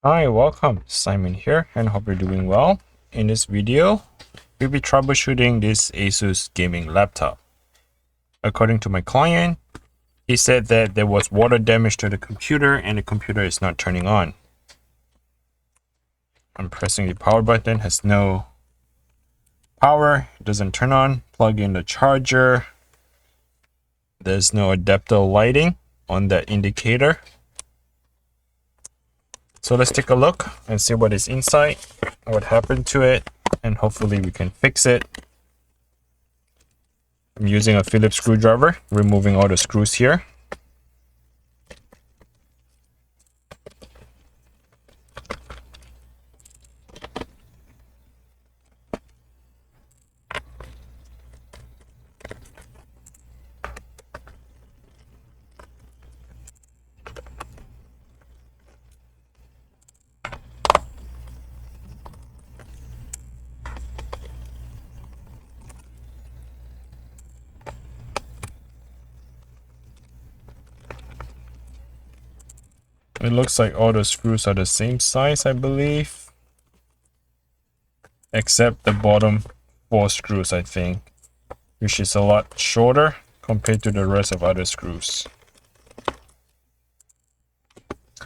Hi, welcome. Simon here and hope you're doing well. In this video, we'll be troubleshooting this Asus gaming laptop. According to my client, he said that there was water damage to the computer and the computer is not turning on. I'm pressing the power button, has no power, it doesn't turn on. Plug in the charger. There's no adapter lighting on that indicator. So let's take a look and see what is inside, what happened to it, and hopefully we can fix it. I'm using a Phillips screwdriver, removing all the screws here. It looks like all the screws are the same size, I believe. Except the bottom 4 screws, I think, which is a lot shorter compared to the rest of other screws.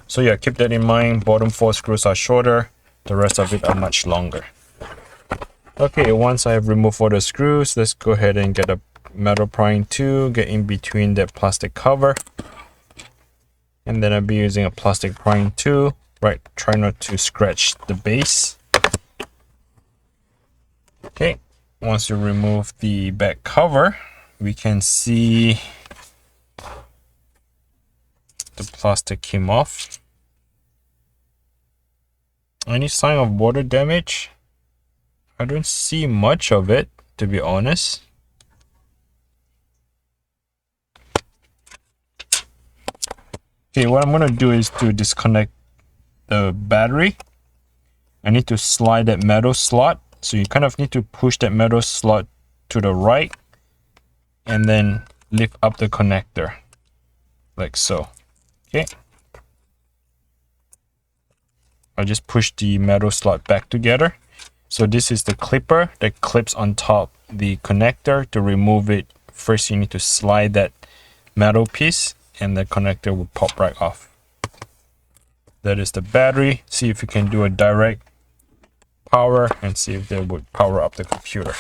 So yeah, keep that in mind. Bottom 4 screws are shorter, the rest of it are much longer. Okay, once I have removed all the screws, let's go ahead and get a metal prying tool, get in between that plastic cover. And then I'll be using a plastic prying tool, right? Try not to scratch the base. Okay, once you remove the back cover, we can see the plastic came off. Any sign of water damage? I don't see much of it, to be honest. Okay, what I'm gonna do is to disconnect the battery. I need to slide that metal slot. So you kind of need to push that metal slot to the right and then lift up the connector like so. Okay. I just push the metal slot back together. So this is the clipper that clips on top the connector. To remove it, first you need to slide that metal piece and the connector will pop right off. That is the battery. See if you can do a direct power and see if that would power up the computer.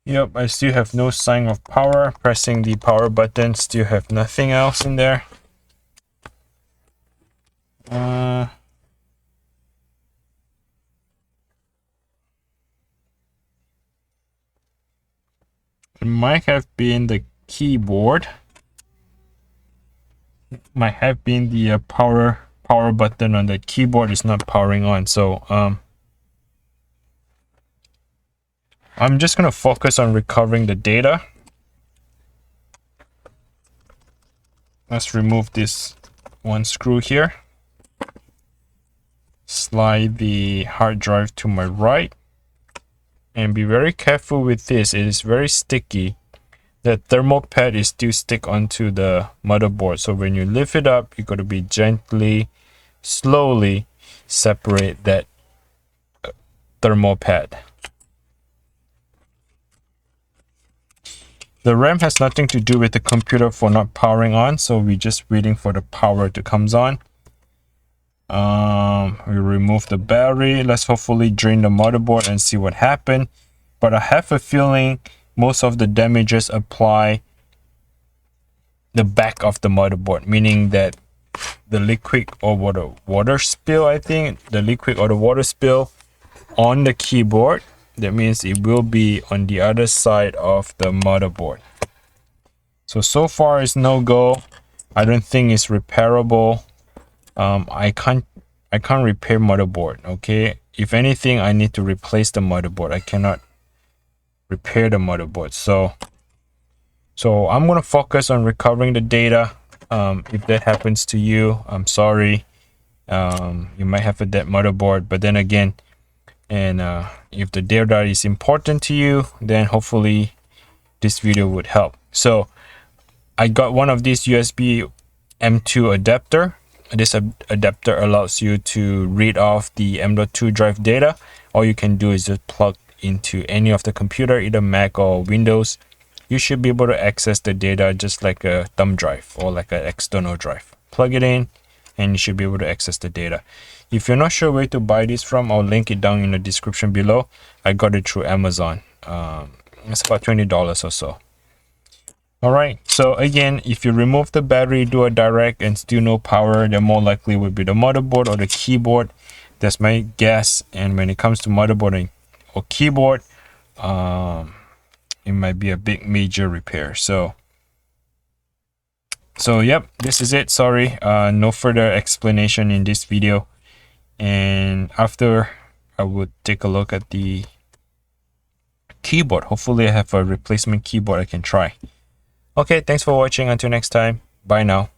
Yep, I still have no sign of power. Pressing the power button, still have nothing else in there. It might have been the keyboard. It might have been the power button on the keyboard is not powering on. So I'm just gonna focus on recovering the data. Let's remove this one screw here. Slide the hard drive to my right. And be very careful with this. It is very sticky. The thermal pad is still stick onto the motherboard. So when you lift it up, you got to be gently, slowly separate that thermal pad. The RAM has nothing to do with the computer for not powering on, so we're just waiting for the power to come on. We remove the battery. Let's hopefully drain the motherboard and see what happened. But I have a feeling most of the damages apply the back of the motherboard, meaning that the liquid or water spill, I think the liquid or the water spill on the keyboard. That means it will be on the other side of the motherboard. So far it's no go. I don't think it's repairable. I can't repair motherboard. Okay, if anything, I need to replace the motherboard. I cannot repair the motherboard. So I'm gonna focus on recovering the data. If that happens to you, I'm sorry. You might have a dead motherboard, but then again, and if the data is important to you, then hopefully this video would help. So I got one of these USB M.2 adapter. This adapter allows you to read off the M.2 drive data. All you can do is just plug into any of the computer, either Mac or Windows. You should be able to access the data just like a thumb drive or like an external drive. Plug it in and you should be able to access the data. If you're not sure where to buy this from, I'll link it down in the description below. I got it through Amazon. It's about $20 or so. Alright, so again, if you remove the battery, do a direct and still no power, then more likely would be the motherboard or the keyboard. That's my guess. And when it comes to motherboard or keyboard, it might be a big major repair. So yep, this is it. Sorry, no further explanation in this video. And after, I would take a look at the keyboard. Hopefully I have a replacement keyboard I can try. Okay, thanks for watching. Until next time, bye now.